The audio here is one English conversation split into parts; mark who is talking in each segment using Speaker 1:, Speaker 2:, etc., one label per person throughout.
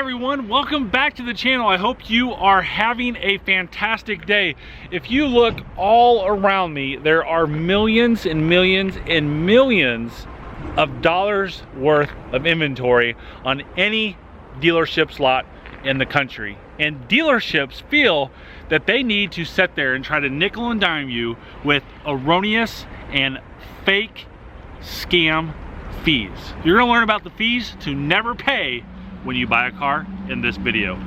Speaker 1: everyone, welcome back to the channel. I hope you are having a fantastic day. If you look all around me, there are millions and millions and millions of dollars worth of inventory on any dealership's lot in the country. And dealerships feel that they need to sit there and try to nickel and dime you with erroneous and fake scam fees. You're gonna learn about the fees to never pay when you buy a car in this video.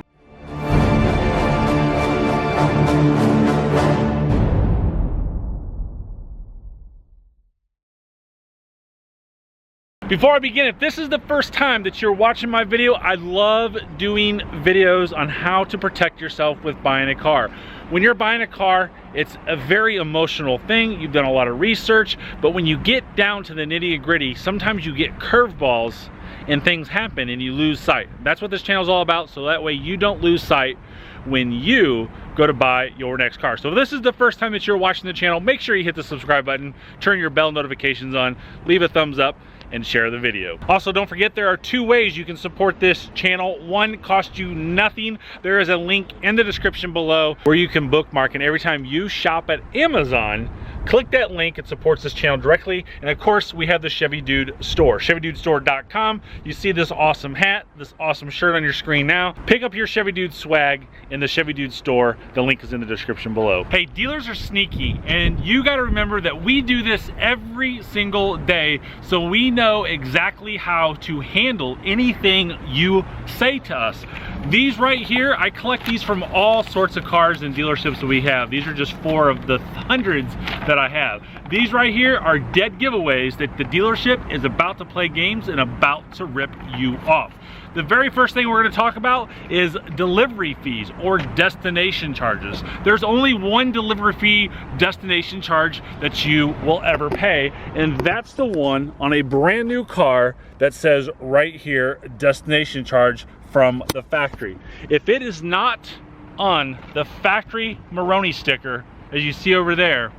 Speaker 1: Before I begin, if this is the first time that you're watching my video, I love doing videos on how to protect yourself with buying a car. When you're buying a car, it's a very emotional thing. You've done a lot of research, but when you get down to the nitty-gritty, sometimes you get curveballs and things happen and you lose sight. That's what this channel is all about, so that way you don't lose sight when you go to buy your next car. So if this is the first time that you're watching the channel, make sure you hit the subscribe button, turn your bell notifications on, leave a thumbs up, and share the video. Also, don't forget there are two ways you can support this channel. One costs you nothing. There is a link in the description below where you can bookmark, and every time you shop at Amazon, click that link. It supports this channel directly. And of course, we have the Chevy Dude store, ChevyDudeStore.com. You see this awesome hat, this awesome shirt on your screen now. Pick up your Chevy Dude swag in the Chevy Dude store. The link is in the description below. Hey, dealers are sneaky, and you got to remember that we do this every single day, so we know exactly how to handle anything you say to us. These right here, I collect these from all sorts of cars and dealerships that we have. These are just 4 of the hundreds that I have. These right here are dead giveaways that the dealership is about to play games and about to rip you off. The very first thing we're going to talk about is delivery fees or destination charges. There's only one delivery fee destination charge that you will ever pay, and that's the one on a brand new car that says right here, destination charge from the factory. If it is not on the factory Maroni sticker, as you see over there,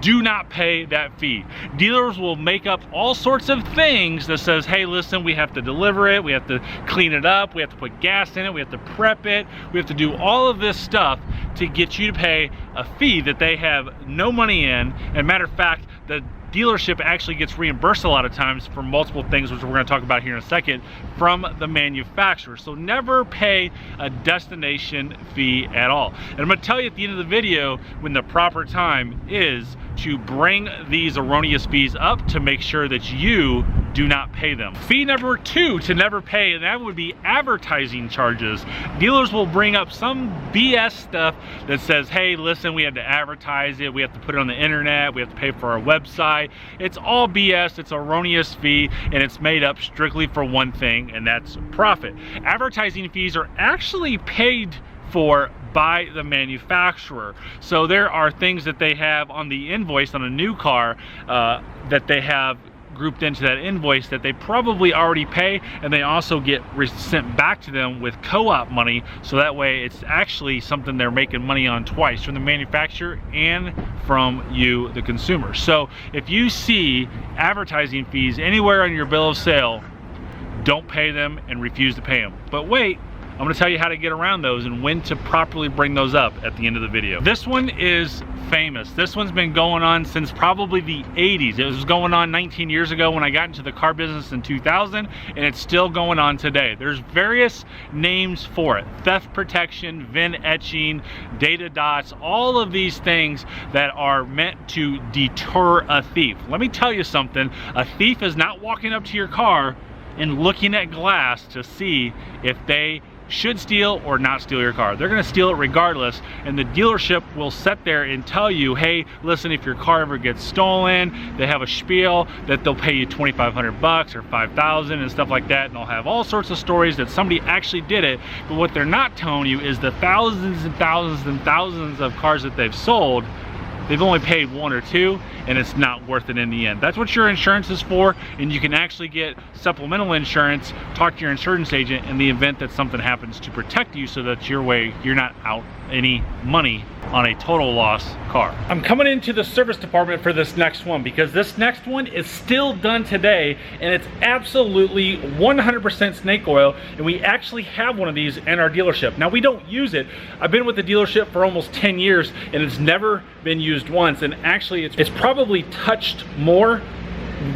Speaker 1: do not pay that fee. Dealers will make up all sorts of things that says, hey, listen, we have to deliver it, we have to clean it up, we have to put gas in it, we have to prep it, we have to do all of this stuff to get you to pay a fee that they have no money in. And matter of fact, the dealership actually gets reimbursed a lot of times for multiple things, which we're going to talk about here in a second, from the manufacturer. So never pay a destination fee at all. And I'm going to tell you at the end of the video when the proper time is to bring these erroneous fees up to make sure that you do not pay them. Fee number 2 to never pay, and that would be advertising charges. Dealers will bring up some BS stuff that says, hey, listen, we have to advertise it, we have to put it on the internet, we have to pay for our website. It's all BS, it's an erroneous fee, and it's made up strictly for one thing, and that's profit. Advertising fees are actually paid for by the manufacturer. So there are things that they have on the invoice on a new car that they have grouped into that invoice that they probably already pay, and they also get sent back to them with co-op money, so that way it's actually something they're making money on twice, from the manufacturer and from you, the consumer. So if you see advertising fees anywhere on your bill of sale, don't pay them and refuse to pay them. But wait, I'm going to tell you how to get around those and when to properly bring those up at the end of the video. This one is famous. This one's been going on since probably the 80s. It was going on 19 years ago when I got into the car business in 2000, and it's still going on today. There's various names for it. Theft protection, VIN etching, data dots, all of these things that are meant to deter a thief. Let me tell you something. A thief is not walking up to your car and looking at glass to see if they should steal or not steal your car. They're going to steal it regardless, and the dealership will sit there and tell you, hey, listen, if your car ever gets stolen, they have a spiel that they'll pay you $2,500 or $5,000 and stuff like that, and they'll have all sorts of stories that somebody actually did it. But what they're not telling you is the thousands and thousands and thousands of cars that they've sold, they've only paid 1 or 2, and it's not worth it in the end. That's what your insurance is for, and you can actually get supplemental insurance. Talk to your insurance agent in the event that something happens to protect you, so that you're not out any money on a total loss car. I'm coming into the service department for this next one because this next one is still done today, and it's absolutely 100% snake oil, and we actually have one of these in our dealership. Now, we don't use it. I've been with the dealership for almost 10 years and it's never been used once, and actually it's probably touched more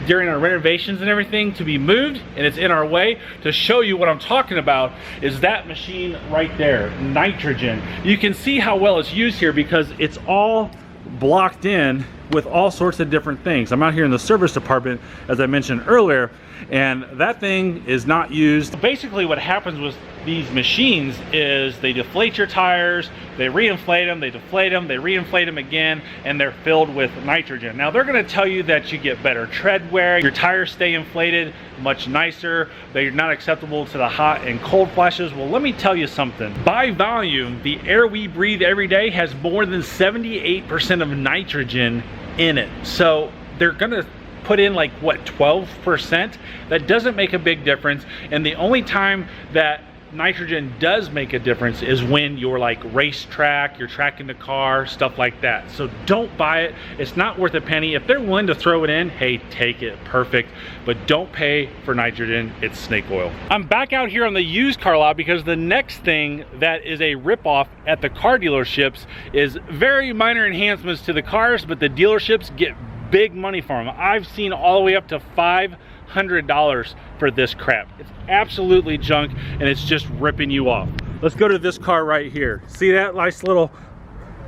Speaker 1: during our renovations and everything to be moved, and it's in our way. To show you what I'm talking about is that machine right there, nitrogen. You can see how well it's used here because it's all blocked in with all sorts of different things. I'm out here in the service department, as I mentioned earlier, and that thing is not used. Basically what happens with these machines is they deflate your tires, they reinflate them, they deflate them, they reinflate them again, and they're filled with nitrogen. Now, they're going to tell you that you get better tread wear, your tires stay inflated much nicer, they're not acceptable to the hot and cold flashes. Well, let me tell you something. By volume, the air we breathe every day has more than 78% of nitrogen in it. So they're going to put in like, what, 12%? That doesn't make a big difference. And the only time that nitrogen does make a difference is when you're like racetrack, you're tracking the car, stuff like that. So don't buy it. It's not worth a penny. If they're willing to throw it in, hey, take it, perfect. But don't pay for nitrogen. It's snake oil. I'm back out here on the used car lot because the next thing that is a ripoff at the car dealerships is very minor enhancements to the cars, but the dealerships get big money for them. I've seen all the way up to $500 for this crap. It's absolutely junk, and it's just ripping you off. Let's go to this car right here. See that nice little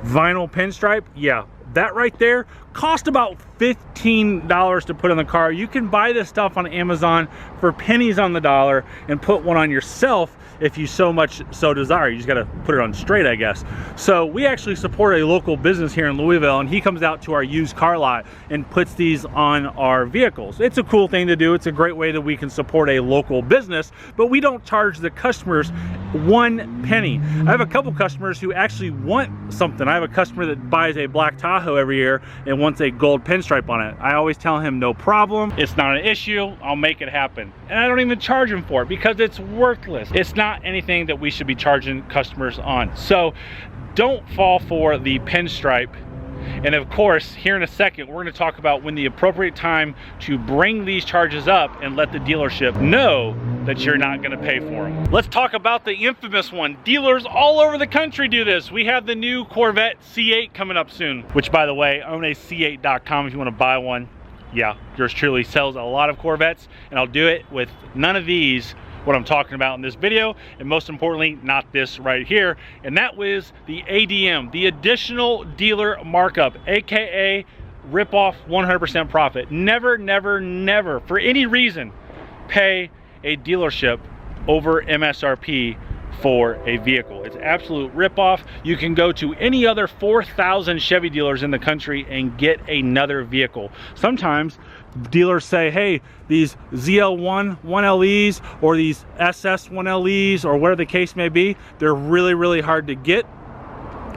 Speaker 1: vinyl pinstripe? Yeah, that right there cost about $15 to put in the car. You can buy this stuff on Amazon for pennies on the dollar and put one on yourself if you so much so desire. You just gotta put it on straight, I guess. So we actually support a local business here in Louisville, and he comes out to our used car lot and puts these on our vehicles. It's a cool thing to do. It's a great way that we can support a local business, but we don't charge the customers 1 penny. I have a couple customers who actually want something. I have a customer that buys a black Tahoe every year and wants a gold pinstripe on it. I always tell him no problem. It's not an issue. I'll make it happen. And I don't even charge him for it because it's worthless. It's not anything that we should be charging customers on. So don't fall for the pinstripe. And of course, here in a second, we're going to talk about when the appropriate time to bring these charges up and let the dealership know that you're not going to pay for them. Let's talk about the infamous one. Dealers all over the country do this. We have the new Corvette C8 coming up soon, which, by the way, own a C8.com if you want to buy one. Yeah, yours truly sells a lot of Corvettes, and I'll do it with none of these, what I'm talking about in this video, and most importantly, not this right here. And that was the ADM, the additional dealer markup, aka rip off 100% profit. Never, never, never, for any reason, pay a dealership over MSRP for a vehicle. It's absolute ripoff. You can go to any other 4,000 Chevy dealers in the country and get another vehicle. Sometimes dealers say, hey, these ZL1 1LEs or these SS 1LEs or whatever the case may be, they're really, really hard to get.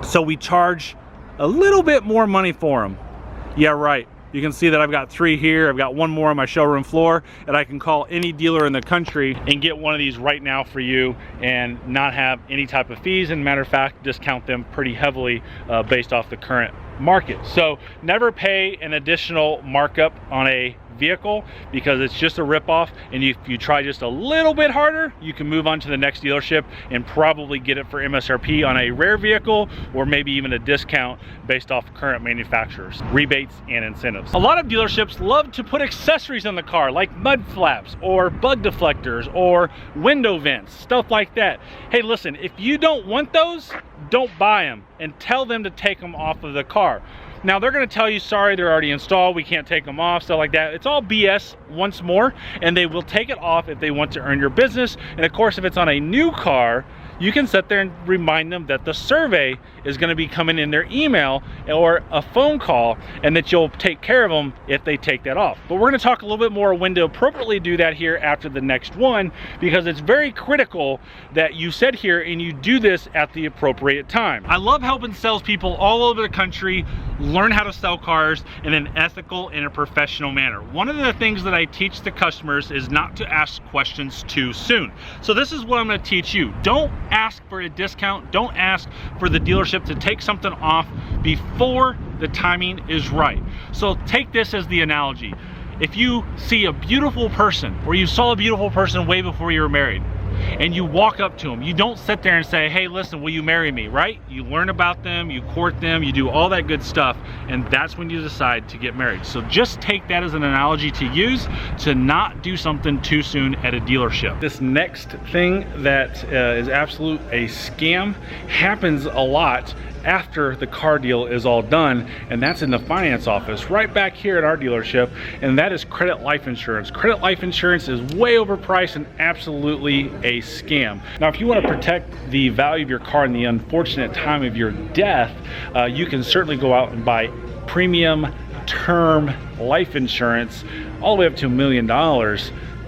Speaker 1: So we charge a little bit more money for them. Yeah, right. You can see that I've got 3 here. I've got 1 more on my showroom floor, and I can call any dealer in the country and get one of these right now for you and not have any type of fees, and matter of fact, discount them pretty heavily based off the current market. So never pay an additional markup on a vehicle because it's just a ripoff, and if you try just a little bit harder, you can move on to the next dealership and probably get it for MSRP on a rare vehicle, or maybe even a discount based off current manufacturers, rebates and incentives. A lot of dealerships love to put accessories on the car like mud flaps or bug deflectors or window vents, stuff like that. Hey, listen, if you don't want those, don't buy them, and tell them to take them off of the car. Now, they're going to tell you, sorry, they're already installed, we can't take them off, stuff like that. It's all BS once more, and they will take it off if they want to earn your business. And of course, if it's on a new car, you can sit there and remind them that the survey is going to be coming in their email or a phone call, and that you'll take care of them if they take that off. But we're going to talk a little bit more when to appropriately do that here after the next one, because it's very critical that you sit here and you do this at the appropriate time. I love helping salespeople all over the country learn how to sell cars in an ethical and a professional manner. One of the things that I teach the customers is not to ask questions too soon. So this is what I'm going to teach you. Don't ask for a discount. Don't ask for the dealership to take something off before the timing is right. So take this as the analogy. If you see a beautiful person, or you saw a beautiful person way before you were married, and you walk up to them, you don't sit there and say, hey, listen, will you marry me, right? You learn about them, you court them, you do all that good stuff, and that's when you decide to get married. So just take that as an analogy to use to not do something too soon at a dealership. This next thing that is absolute a scam happens a lot after the car deal is all done, and that's in the finance office right back here at our dealership, and that is credit life insurance. Credit life insurance is way overpriced and absolutely a scam. Now, if you want to protect the value of your car in the unfortunate time of your death, you can certainly go out and buy premium term life insurance all the way up to $1 million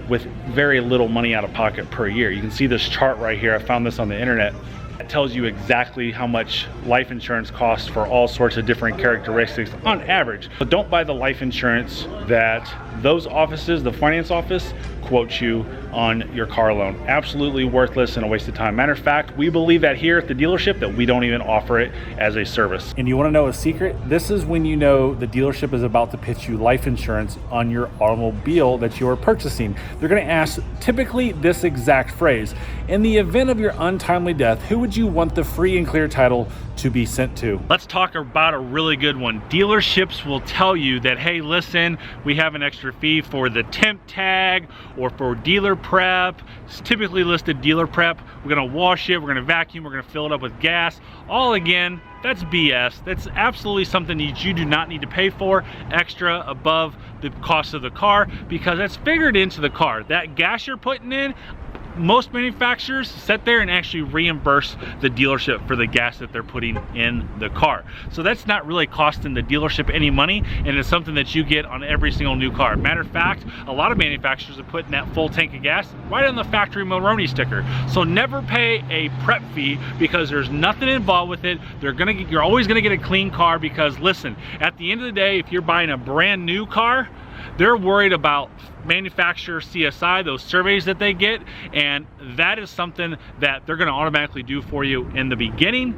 Speaker 1: with very little money out of pocket per year. You can see this chart right here. I found this on the internet. It tells you exactly how much life insurance costs for all sorts of different characteristics on average. But don't buy the life insurance that those offices, the finance office, quote you on your car loan. Absolutely worthless and a waste of time. Matter of fact, we believe that here at the dealership that we don't even offer it as a service. And you want to know a secret? This is when you know the dealership is about to pitch you life insurance on your automobile that you are purchasing. They're going to ask typically this exact phrase: in the event of your untimely death, who would you want the free and clear title to be sent to? Let's talk about a really good one. Dealerships will tell you that, hey, listen, we have an extra fee for the temp tag or for dealer prep. It's typically listed dealer prep. We're gonna wash it, we're gonna vacuum, we're gonna fill it up with gas. All again, that's BS. That's absolutely something that you do not need to pay for extra above the cost of the car, because that's figured into the car. That gas you're putting in, most manufacturers sit there and actually reimburse the dealership for the gas that they're putting in the car. So that's not really costing the dealership any money, and it's something that you get on every single new car. Matter of fact, a lot of manufacturers are putting that full tank of gas right on the factory Mulroney sticker. So never pay a prep fee, because there's nothing involved with it. You're always gonna get a clean car, because listen, at the end of the day, if you're buying a brand new car, they're worried about manufacturer CSI, those surveys that they get, and that is something that they're going to automatically do for you in the beginning,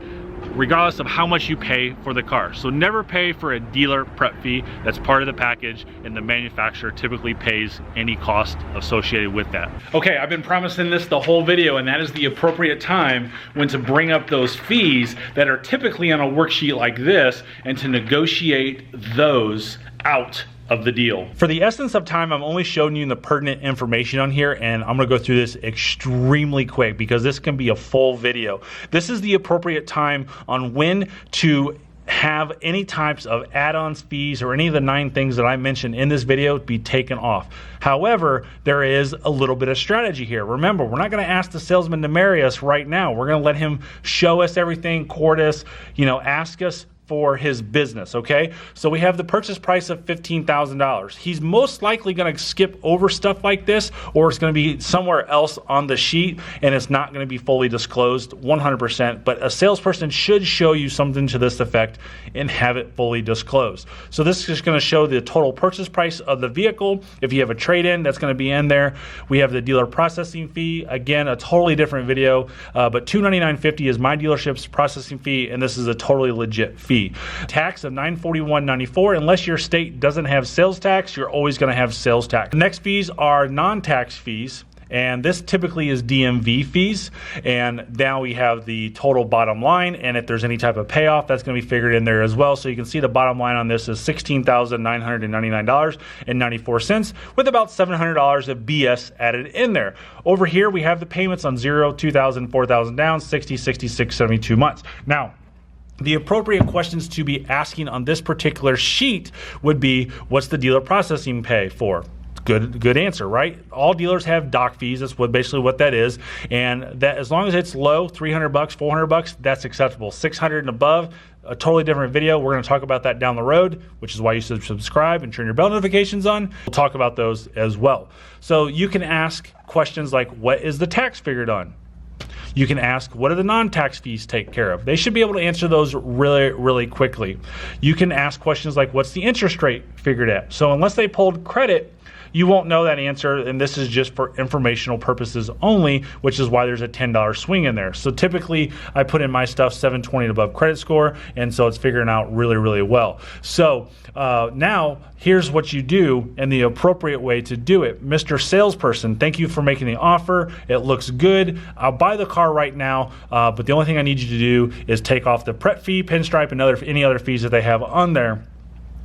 Speaker 1: regardless of how much you pay for the car. So never pay for a dealer prep fee. That's part of the package, and the manufacturer typically pays any cost associated with that. Okay, I've been promising this the whole video, and that is the appropriate time when to bring up those fees that are typically on a worksheet like this, and to negotiate those out of the deal. For the essence of time, I'm only showing you the pertinent information on here, and I'm gonna go through this extremely quick because this can be a full video. This is the appropriate time on when to have any types of add-ons, fees, or any of the 9 things that I mentioned in this video be taken off. However, there is a little bit of strategy here. Remember, we're not going to ask the salesman to marry us right now. We're going to let him show us everything, court us, ask us for his business, okay? So we have the purchase price of $15,000. He's most likely going to skip over stuff like this, or it's going to be somewhere else on the sheet, and it's not going to be fully disclosed 100%, but a salesperson should show you something to this effect and have it fully disclosed. So this is going to show the total purchase price of the vehicle. If you have a trade-in, that's going to be in there. We have the dealer processing fee. Again, a totally different video, but $299.50 is my dealership's processing fee, and this is a totally legit fee. Tax of $941.94. Unless your state doesn't have sales tax, you're always going to have sales tax. The next fees are non-tax fees, and this typically is DMV fees. And now we have the total bottom line, and if there's any type of payoff, that's going to be figured in there as well. So you can see the bottom line on this is $16,999.94 with about $700 of BS added in there. Over here, we have the payments on 0, 2,000, 4,000 down, 60, 66, 72 months. Now, the appropriate questions to be asking on this particular sheet would be, what's the dealer processing pay for? Good answer, right? All dealers have dock fees. That's basically what that is. And that, as long as it's low, 300 bucks, 400 bucks, that's acceptable. 600 and above, a totally different video. We're going to talk about that down the road, which is why you should subscribe and turn your bell notifications on. We'll talk about those as well. So you can ask questions like, what is the tax figured on? You can ask, what do the non-tax fees take care of? They should be able to answer those really quickly. You can ask questions like, what's the interest rate figured at? So unless they pulled credit, you won't know that answer, and this is just for informational purposes only, which is why there's a $10 swing in there. So typically, I put in my stuff 720 and above credit score, and so it's figuring out really well. So now, here's what you do and the appropriate way to do it. Mr. Salesperson, thank you for making the offer. It looks good. I'll buy the car right now, but the only thing I need you to do is take off the prep fee, Pinstripe, and any other fees that they have on there,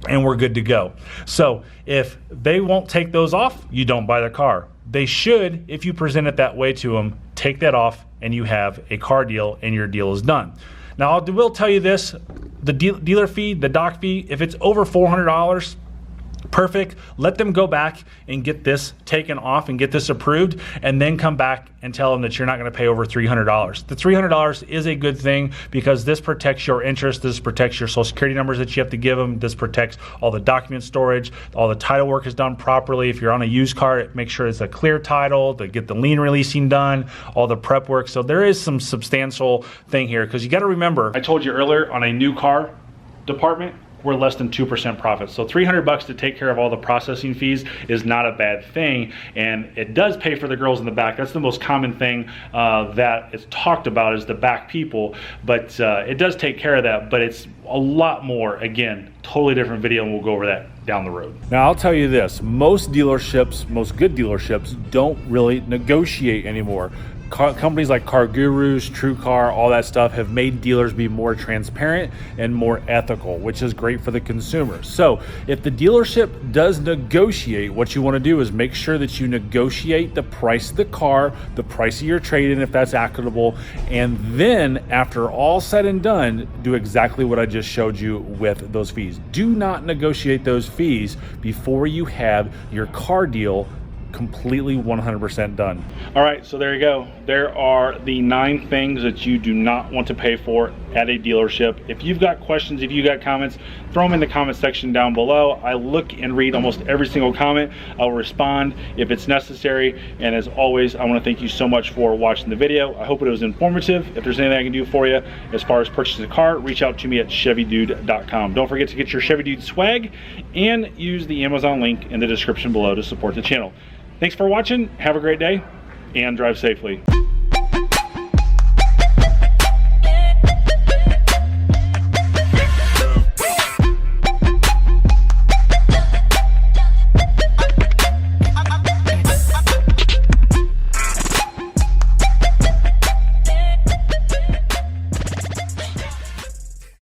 Speaker 1: and we're good to go. So if they won't take those off, you don't buy the car. They should, if you present it that way to them, take that off and you have a car deal and your deal is done. Now, I will tell you this, the dealer fee, the dock fee, if it's over $400, perfect. Let them go back and get this taken off and get this approved, and then come back and tell them that you're not going to pay over $300. The $300 is a good thing because this protects your interest. This protects your social security numbers that you have to give them. This protects all the document storage. All the title work is done properly. If you're on a used car, make sure it's a clear title to get the lien releasing done, all the prep work. So there is some substantial thing here, because you got to remember, I told you earlier, on a new car department, we're less than 2% profit. So 300 bucks to take care of all the processing fees is not a bad thing. And it does pay for the girls in the back. That's the most common thing that is talked about, is the back people. But it does take care of that, but it's a lot more. Again, totally different video, and we'll go over that down the road. Now, I'll tell you this, most dealerships, most good dealerships, don't really negotiate anymore. Companies like Car Gurus, TrueCar, all that stuff have made dealers be more transparent and more ethical, which is great for the consumer. So if the dealership does negotiate, what you want to do is make sure that you negotiate the price of the car, the price of your trade-in if that's equitable, and then after all said and done, do exactly what I just showed you with those fees. Do not negotiate those fees before you have your car deal completely 100% done. All right, so there you go. There are the 9 things that you do not want to pay for at a dealership. If you've got questions, if you got comments, throw them in the comment section down below. I look and read almost every single comment. I'll respond if it's necessary. And as always, I want to thank you so much for watching the video. I hope it was informative. If there's anything I can do for you as far as purchasing a car, reach out to me at chevydude.com. Don't forget to get your Chevy Dude swag and use the Amazon link in the description below to support the channel. Thanks for watching. Have a great day and drive safely.